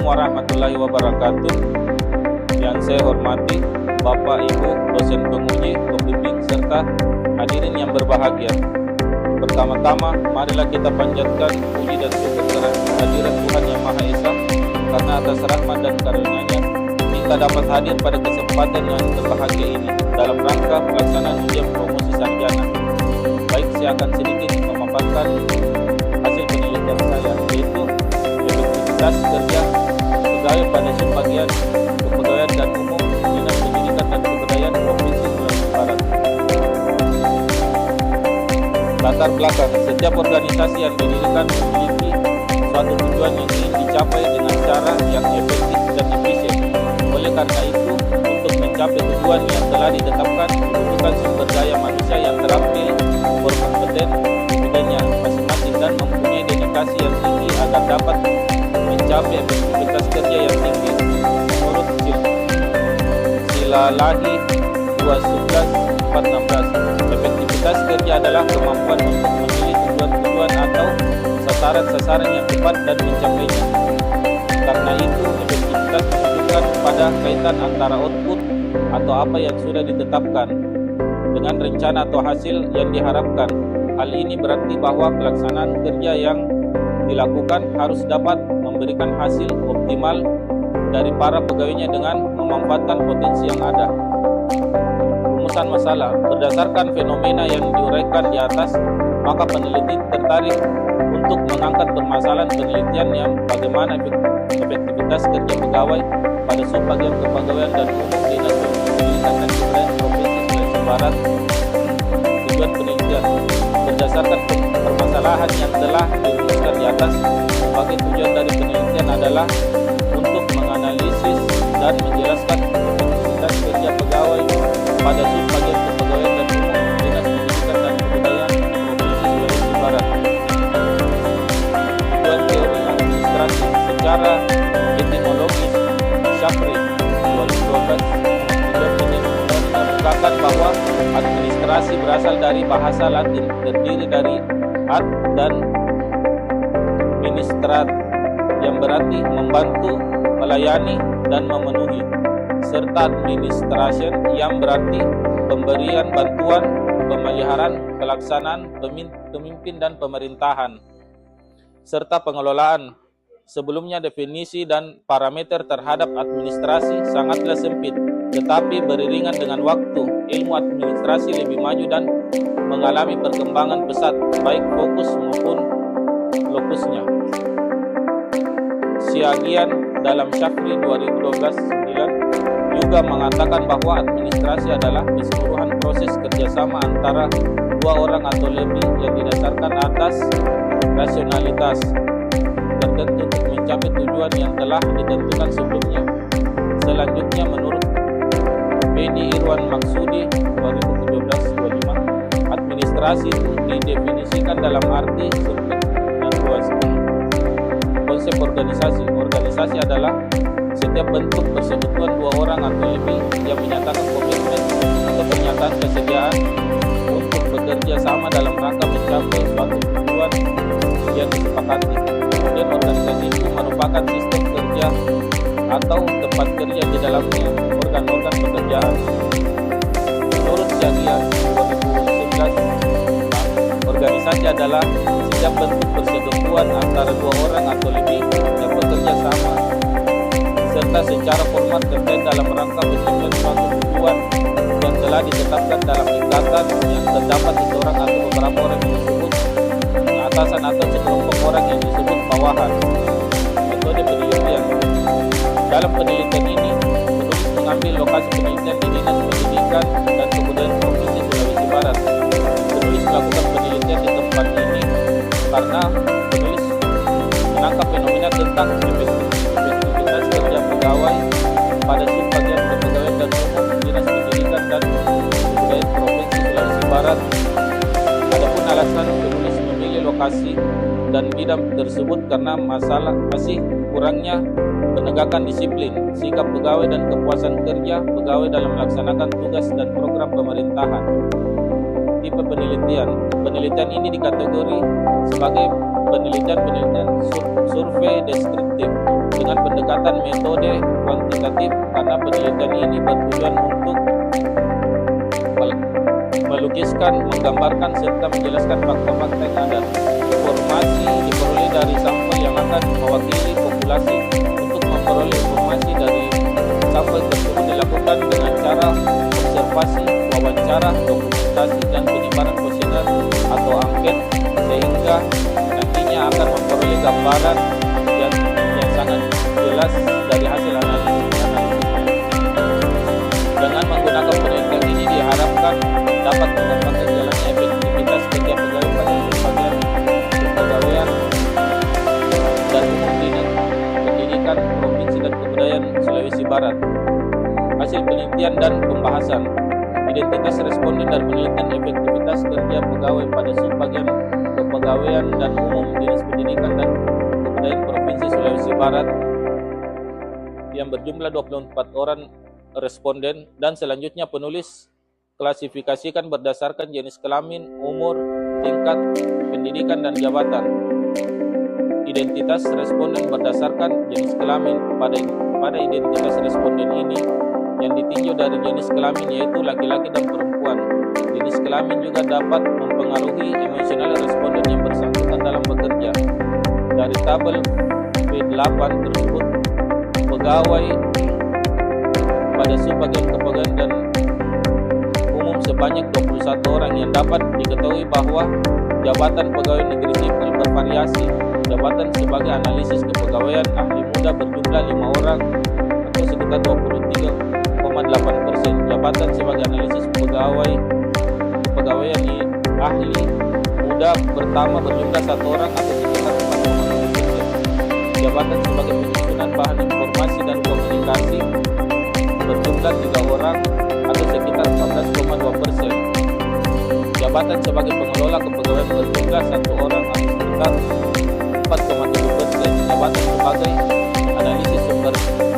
warahmatullahi wabarakatuh. Yang saya hormati Bapak Ibu dosen penguji, pembimbing, serta hadirin yang berbahagia. Pertama-tama, marilah kita panjatkan puji dan syukur kehadirat Tuhan Yang Maha Esa, karena atas rahmat dan karunia-Nya kita dapat hadir pada kesempatan yang berbahagia ini dalam rangka pelaksanaan ujian promosi sarjana. Baik, saya akan sedikit memaparkan hasil penelitian saya, yaitu efektivitas kerja pegawai pada subbagian kepegawaian dan umum Dinas Pendidikan dan Kebudayaan Provinsi Sulawesi Barat. Latar belakang: setiap organisasi yang didirikan memiliki suatu tujuan yang ingin dicapai dengan cara yang efektif dan efisien. Oleh karena itu, untuk mencapai tujuan yang telah ditetapkan, dibutuhkan sumber daya manusia yang terampil, berkompeten di bidangnya masing-masing, dan mempunyai dedikasi yang tinggi agar dapat mencapai efektivitas kerja yang tinggi. Menurut Silalahi 2.11.416, efektivitas kerja adalah kemampuan untuk memilih tujuan-tujuan atau sasaran-sasaran yang tepat dan mencapainya. Karena itu, efektivitas menunjukkan pada kaitan antara output atau apa yang sudah ditetapkan dengan rencana atau hasil yang diharapkan. Hal ini berarti bahwa pelaksanaan kerja yang dilakukan harus dapat memberikan hasil optimal dari para pegawainya dengan memanfaatkan potensi yang ada. Rumusan masalah: berdasarkan fenomena yang diuraikan di atas, maka peneliti tertarik untuk mengangkat permasalahan penelitian yang bagaimana efektivitas kerja pegawai pada subbagian kepegawaian dan umum Dinas Pendidikan dan Kebudayaan Provinsi Sulawesi Barat. Tujuan penelitian: berdasarkan permasalahan yang telah dirumuskan di atas, sebagai tujuan dari penelitian adalah untuk menganalisis dan menjelaskan efektivitas kerja pegawai pada subbagian kepegawaian dan umum Dinas Pendidikan dan Kebudayaan Provinsi Sulawesi Barat. Tujuan teori administrasi: secara etimologis, Syafri 2012 mengemukakan bahwa administrasi berasal dari bahasa Latin, terdiri dari ad dan ministrat, yang berarti membantu, melayani, dan memenuhi, serta administration yang berarti pemberian bantuan, pemeliharaan, pelaksanaan, pemimpin dan pemerintahan, serta pengelolaan. Sebelumnya, definisi dan parameter terhadap administrasi sangatlah sempit, tetapi beriringan dengan waktu, ilmu administrasi lebih maju dan mengalami perkembangan pesat, baik fokus maupun lokusnya. Siagian dalam Syafri 2012-9 juga mengatakan bahwa administrasi adalah keseluruhan proses kerjasama antara dua orang atau lebih yang didasarkan atas rasionalitas tertentu untuk mencapai tujuan yang telah ditentukan sebelumnya. Selanjutnya, menurut Bedi Irwan Maksudi 2017-25, administrasi itu didefinisikan dalam arti sempit dan luas. Konsep organisasi: organisasi adalah setiap bentuk persekutuan dua orang atau lebih yang menyatakan komitmen atau pernyataan kesediaan untuk bekerja sama dalam rangka mencapai suatu tujuan yang disepakati. Kemudian organisasi itu merupakan sistem kerja atau tempat kerja di dalamnya organ-organ pekerjaan. Menurut Siagian 2011, organisasi adalah setiap bentuk persekutuan antara dua orang atau lebih yang bekerja sama serta secara formal terkait dalam rangka mencapai suatu tujuan yang telah ditetapkan dalam ikatan yang terdapat seseorang atau beberapa orang yang disebut atasan atau sekelompok orang yang disebut bawahan. Metode penelitian: dalam penelitian ini, penulis mengambil lokasi penelitian di Dinas Pendidikan dan Kebudayaan Provinsi Sulawesi Barat. Penulis melakukan penelitian di tempat ini karena penulis menangkap fenomena tentang efektivitas kerja pegawai pada subbagian kepegawaian dan umum Dinas Pendidikan dan Kebudayaan Provinsi Sulawesi Barat. Adapun alasan penulis memilih lokasi dan bidang tersebut karena masih kurangnya penegakan disiplin, sikap pegawai dan kepuasan kerja pegawai dalam melaksanakan tugas dan program pemerintahan. Tipe penelitian: penelitian ini dikategori sebagai penelitian survei deskriptif dengan pendekatan metode kuantitatif karena penelitian ini bertujuan untuk melukiskan, menggambarkan, serta menjelaskan fakta-fakta yang ada. Informasi diperoleh dari sampel yang akan mewakili populasi. Untuk memperoleh informasi dari sampel tersebut dilakukan dengan cara observasi, wawancara, dokumentasi, dan penyebaran kuesioner atau angket, sehingga nantinya akan memperoleh gambaran yang sangat jelas dari hasil analisisnya. Dengan menggunakan penelitian ini diharapkan dapat mengembangkan jalannya efektivitas kerja pegawai pada sebagian kepegawaian dan umum Dinas Pendidikan Provinsi dan Kebudayaan Sulawesi Barat. Hasil penelitian dan pembahasan. Identitas responden dan penelitian efektivitas kerja pegawai pada sebagian kepegawaian dan umum Dinas Pendidikan dan Kebudayaan Provinsi Sulawesi Barat yang berjumlah 24 orang responden, dan selanjutnya penulis klasifikasikan berdasarkan jenis kelamin, umur, tingkat pendidikan, dan jabatan. Identitas responden berdasarkan jenis kelamin. Pada identitas responden ini yang ditinjau dari jenis kelamin yaitu laki-laki dan perempuan. Jenis kelamin juga dapat mempengaruhi emosional responden yang bersangkutan dalam bekerja. Dari tabel B8 tersebut, pegawai pada sebagian kepegawaian dan umum sebanyak 21 orang yang dapat diketahui bahwa jabatan pegawai negeri sipil bervariasi. Jabatan sebagai analisis kepegawaian ahli muda berjumlah 5 orang atau sekitar 23,8%. Jabatan sebagai analisis kepegawaian ahli muda pertama berjumlah 1 orang atau sekitar 4,7%. Jabatan sebagai penyusunan bahan informasi dan komunikasi berjumlah 3 orang atau sekitar 14,2%. Jabatan sebagai pengelola kepegawaian berjumlah 1 orang atau sekitar 4,7%. Jabatan sebagai analisis sumber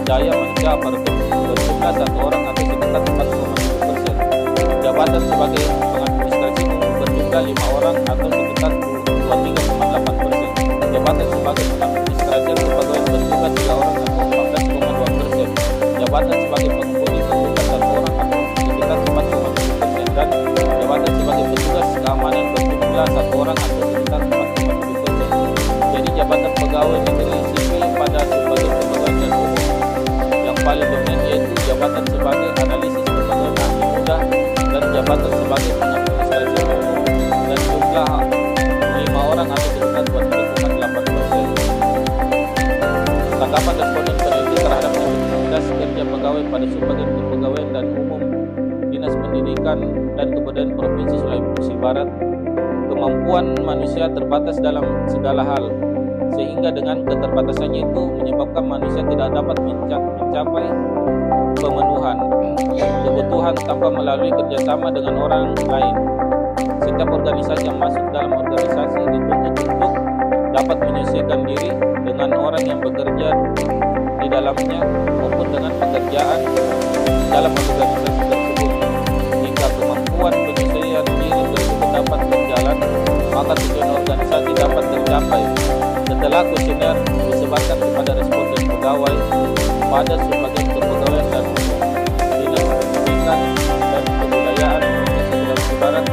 daya manusia aparatur berjumlah 1 orang atau sekitar 4,7%. Jabatan sebagai pengadministrasi umum berjumlah 5 orang atau sekitar 23,8%. Jabatan sebagai pengadministrasi kepegawaian berjumlah 3 orang atau 14,2%. Jabatan sebagai pengemudi berjumlah 1 orang atau sekitar 4,7%, dan jabatan sebagai petugas keamanan berjumlah 1 orang atau sekitar 4,7%. Jadi jabatan pegawai negeri sipil pada sebagai kepegawaian dan umum yang paling dominan yaitu jabatan sebagai analisis kepegawaian ahli muda dan jabatan sebagai pengadministrasi umum, dan jumlah 5 orang atau sekitar 23,8%. Tanggapan responden peneliti terhadap efektivitas kerja pegawai pada sebagian kepegawaian dan umum Dinas Pendidikan dan Kebudayaan Provinsi Sulawesi Barat. Kemampuan manusia terbatas dalam segala hal, sehingga dengan keterbatasannya itu menyebabkan manusia tidak dapat mencapai pemenuhan kebutuhan tanpa melalui kerjasama dengan orang lain. Setiap organisasi yang masuk dalam organisasi dituntut untuk dapat menyesuaikan diri dengan orang yang bekerja di dalamnya maupun dengan pekerjaan dalam organisasi tersebut. Jika kemampuan penyesuaian diri tersebut dapat berjalan, maka tujuan organisasi dapat tercapai. Setelah kuesioner disebarkan kepada responden pegawai pada sebagian kepegawaian dan umum Dinas Pendidikan dan Kebudayaan Provinsi Sulawesi Barat,